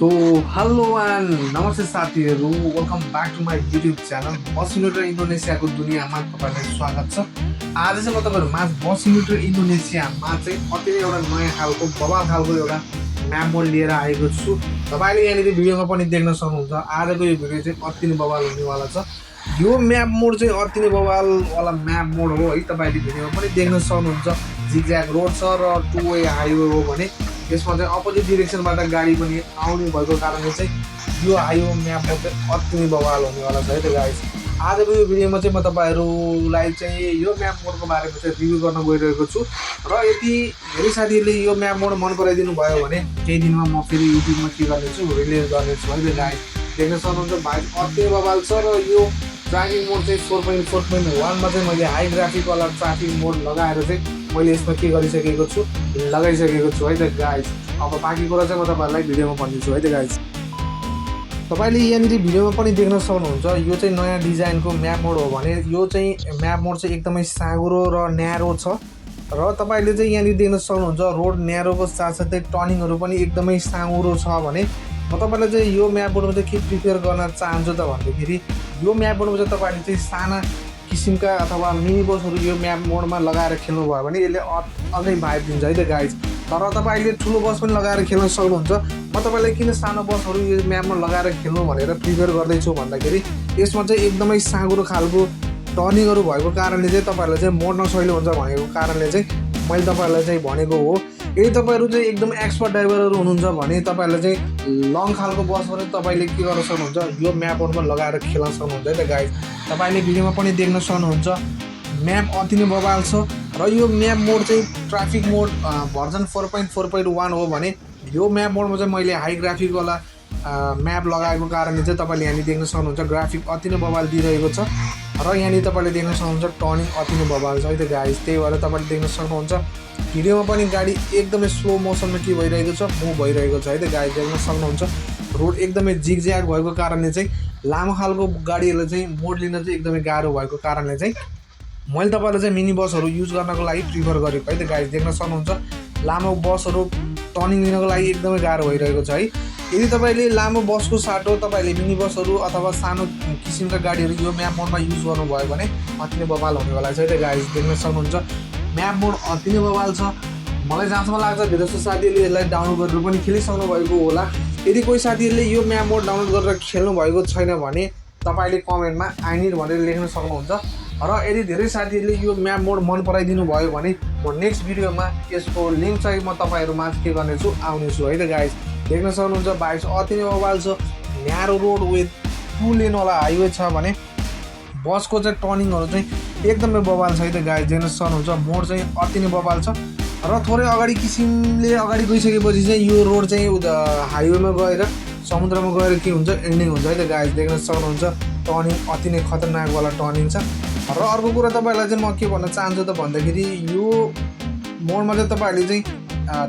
So hello and नमस्ते साथीहरू, welcome back to my YouTube channel bus simulator इन्डोनेसियाको दुनियाँमा तपाईँलाई स्वागत छ। आज चाहिँ म तपाईँहरू माझ बस सिमुलेटर इन्डोनेसियामा चाहिँ अति नै एउटा नयाँ खालको बवाल खालको एउटा म्याप मोड लिएर आएको छु। तपाईँले यहाँनिर भिडियोमा पनि देख्न सक्नुहुन्छ। आजको यो भिडियो चाहिँ अति नै बवाल हुनेवाला छ। यो म्याप मोड चाहिँ अति नै बवालवाला म्याप मोड हो है। तपाईँले भिडियोमा पनि देख्न सक्नुहुन्छ। जिगज्याग रोड छ र टु वे हाइवे हो भने यसमा चाहिँ अपोजिट डिरेक्सनबाट गाडी पनि आउने भएको कारणले चाहिँ यो हाइवे म्याप मोड चाहिँ अति नै बवाल हुनेवाला छ है त गाइस। आजको यो भिडियोमा चाहिँ म तपाईँहरूलाई चाहिँ यो म्याप मोडको बारेमा चाहिँ रिभ्यू गर्न गइरहेको छु र यदि धेरै साथीहरूले यो म्याप मोड मन पराइदिनु भयो भने केही दिनमा म फेरि युट्युबमा के गर्नेछु रिलिज गर्नेछु है त गाइस। देख्न सक्नुहुन्छ भाइ अति नै बवाल छ र यो ट्राफिक मोड चाहिँ 4.4.1मा चाहिँ मैले हाई ग्राफिकवाला ट्राफिक मोड लगाएर चाहिँ मैले यसमा के गरिसकेको छु लगाइसकेको छु है त गाइस। अब बाँकी कुरा चाहिँ म तपाईँहरूलाई भिडियोमा भनिदिन्छु है त गाइस। तपाईँले यहाँनिर भिडियोमा पनि देख्न सक्नुहुन्छ यो चाहिँ नयाँ डिजाइनको म्याप मोड हो भने यो चाहिँ म्याप मोड चाहिँ एकदमै साँघुरो र न्यारो छ र तपाईँले चाहिँ यहाँनिर देख्न सक्नुहुन्छ रोड न्यारोको साथसाथै टर्निङहरू पनि एकदमै साँघुरो छ भने म तपाईँलाई चाहिँ यो म्याप मोडमा चाहिँ के प्रिफर गर्न चाहन्छु त भन्दाखेरि यो म्याप मोडमा चाहिँ तपाईँले चाहिँ साना किसिमका अथवा मिनी बसहरू यो म्याप मोडमा लगाएर खेल्नुभयो भने यसले अझै भाइब दिन्छ है त गाइज। तर तपाईँले ठुलो बस पनि लगाएर खेल्न सक्नुहुन्छ। म तपाईँलाई किन सानो बसहरू यो म्यापमा लगाएर खेल्नु भनेर प्रिफर गर्दैछु भन्दाखेरि यसमा चाहिँ एकदमै साँघुरो खालको टर्निङहरू भएको कारणले चाहिँ तपाईँहरूलाई चाहिँ मोड्न सजिलो हुन्छ भनेको कारणले चाहिँ मैले तपाईँहरूलाई चाहिँ भनेको हो। यदि तपाईँहरू चाहिँ एकदम एक्सपर्ट ड्राइभरहरू हुनुहुन्छ भने तपाईँहरूलाई चाहिँ लङ खालको बसहरू तपाईँले के गर्न सक्नुहुन्छ यो म्याप मोडमा लगाएर खेल्न सक्नुहुन्छ है त गाइज। तपाईँले भिडियोमा पनि देख्न सक्नुहुन्छ म्याप अति नै बवाल छ र यो म्याप मोड चाहिँ ट्राफिक मोड भर्जन 4.4.1 हो भने यो म्याप मोडमा चाहिँ मैले हाई ग्राफिकवाला म्याप लगाएको कारणले चाहिँ तपाईँले यहाँनिर देख्न सक्नुहुन्छ ग्राफिक अति नै बवाल दिइरहेको छ र यहाँनिर तपाईँले देख्न सक्नुहुन्छ टर्निङ अति नै बवाल छ है त गाइज। त्यही भएर तपाईँले देख्न सक्नुहुन्छ भिडियोमा पनि गाडी एकदमै स्लो मोसनमा के भइरहेको छ मुभ भइरहेको छ है त गाइज। देख्न सक्नुहुन्छ रोड एकदमै जिगज्याग भएको कारणले चाहिँ लामो खालको गाडीहरूलाई चाहिँ मोड लिन चाहिँ एकदमै गाह्रो भएको कारणले चाहिँ मैले तपाईँलाई चाहिँ मिनी बसहरू युज गर्नको लागि प्रिफर गरेको है त गाइज। देख्न सक्नुहुन्छ लामो बसहरू टर्निङ लिनको लागि एकदमै गाह्रो भइरहेको छ है। यदि तपाईँले लामो बसको साटो तपाईँले मिनी बसहरू अथवा सानो किसिमका गाडीहरू यो म्याप मोडमा युज गर्नुभयो भने अति नै बवाल हुनेवाला छ है त गाइज। देख्न सक्नुहुन्छ म्याप मोड अति नै बवाल छ। मलाई जहाँसम्म लाग्छ धेरै जस्तो साथीहरूले यसलाई डाउनलोड गरेर पनि खेलिसक्नु भएको होला। यदि कोही साथीहरूले यो म्याप मोड डाउनलोड गरेर खेल्नु भएको छैन भने तपाईँले कमेन्टमा आई निड भनेर लेख्न सक्नुहुन्छ र यदि धेरै साथीहरूले यो म्याप मोड मन पराइदिनु भयो भने म नेक्स्ट भिडियोमा यसको लिङ्क चाहिँ म तपाईँहरूमा के गर्नेछु आउनेछु है त गाइज। देख्न सक्नुहुन्छ बाइक अति नै बवाल छ। न्यारो रोड विथ 2 लेनवाला हाइवे छ भने बसको चाहिँ टर्निङहरू चाहिँ एकदमै बवाल छ है त गाइज। देख्न सक्नुहुन्छ मोड चाहिँ अति नै बवाल छ र थोरै अगाडि किसिमले अगाडि गइसकेपछि चाहिँ यो रोड चाहिँ हाइवेमा गएर समुद्रमा गएर के हुन्छ एन्डिङ हुन्छ है त गाइज। देख्न सक्नुहुन्छ टर्निङ अति नै खतरनाकवाला टर्निङ छ। र अर्को कुरा तपाईँहरूलाई चाहिँ म के भन्न चाहन्छु त भन्दाखेरि यो मोडमा चाहिँ तपाईँहरूले चाहिँ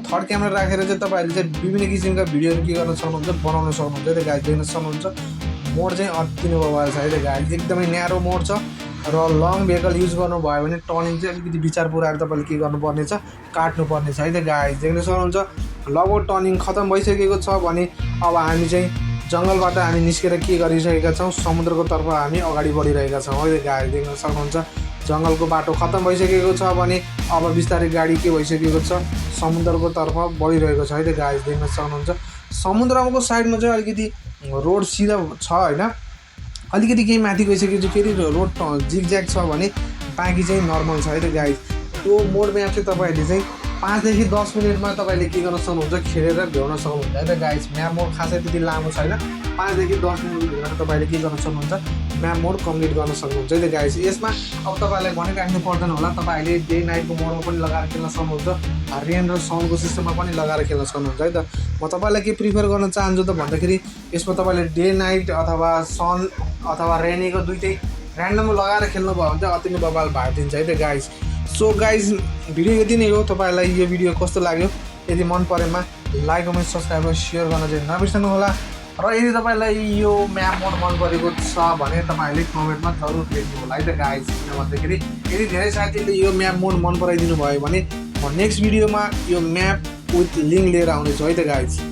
थर्ड क्यामेरा राखेर चाहिँ तपाईँहरूले चाहिँ विभिन्न किसिमका भिडियोहरू के गर्न सक्नुहुन्छ बनाउन सक्नुहुन्छ है त गाइज। देख्न सक्नुहुन्छ मोड चाहिँ अति नै बवाल छ है त गाइज। एकदमै न्यारो मोड छ र लङ भेहिकल युज गर्नुभयो भने टर्निङ चाहिँ अलिकति विचार पुऱ्याएर तपाईँले के गर्नुपर्ने छ काट्नुपर्ने छ है त गाइज। देख्न सक्नुहुन्छ लगभग टर्निङ खतम भइसकेको छ भने अब हामी चाहिँ जङ्गलबाट हामी निस्केर के गरिसकेका छौँ समुद्रको तर्फ हामी अगाडि बढिरहेका छौँ है त गाइज। देख्न सक्नुहुन्छ जङ्गलको बाटो खतम भइसकेको छ भने अब बिस्तारै गाडी के भइसकेको छ समुद्रको तर्फ बढिरहेको छ है त गाइज। देख्न सक्नुहुन्छ समुद्रको साइडमा चाहिँ अलिकति रोड सिधा छ होइन, अलिकति केही माथि गइसकेपछि फेरि रोड जिगज्याग छ भने बाँकी चाहिँ नर्मल छ है त गाइज। त्यो मोड म्याप चाहिँ तपाईँहरूले चाहिँ 5 देखि 10 मिनटमा तपाईँले के गर्न सक्नुहुन्छ खेलेर भ्याउन सक्नुहुन्छ है त गाइज। म्याप मोड खासै त्यति लामो छैन, 5 देखि 10 मिनटभित्रमा तपाईँले के गर्न सक्नुहुन्छ म्याप मोड कम्प्लिट गर्न सक्नुहुन्छ है त गाइज। यसमा अब तपाईँलाई भनिराख्नु पर्दैन होला, तपाईँहरूले डे नाइटको मोडमा पनि लगाएर खेल्न सक्नुहुन्छ, रेन र साउन्डको सिस्टममा पनि लगाएर खेल्न सक्नुहुन्छ है त। म तपाईँलाई के प्रिफर गर्न चाहन्छु त भन्दाखेरि यसमा तपाईँले डे नाइट अथवा सन अथवा रेनीको दुइटै ऱ्यान्डम लगाएर खेल्नुभयो भने चाहिँ अति नै बवाल भाइब दिन्छ है त गाइज। सो गाइज भिडियो यति नै हो। तपाईँलाई यो भिडियो कस्तो लाग्यो यदि मन परेमा लाइक कमेन्ट सब्सक्राइब र सेयर गर्न चाहिँ नबिर्सनु होला र यदि तपाईँलाई यो म्याप मोड मन परेको छ भने तपाईँहरूले कमेन्टमा जरुर लेख्नु होला है त गाइज। किन भन्दाखेरि यदि धेरै साथीहरूले यो म्याप मोड मन पराइदिनु भयो भने म नेक्स्ट भिडियोमा यो म्याप विथ लिङ्क लिएर आउनेछु है त गाइज।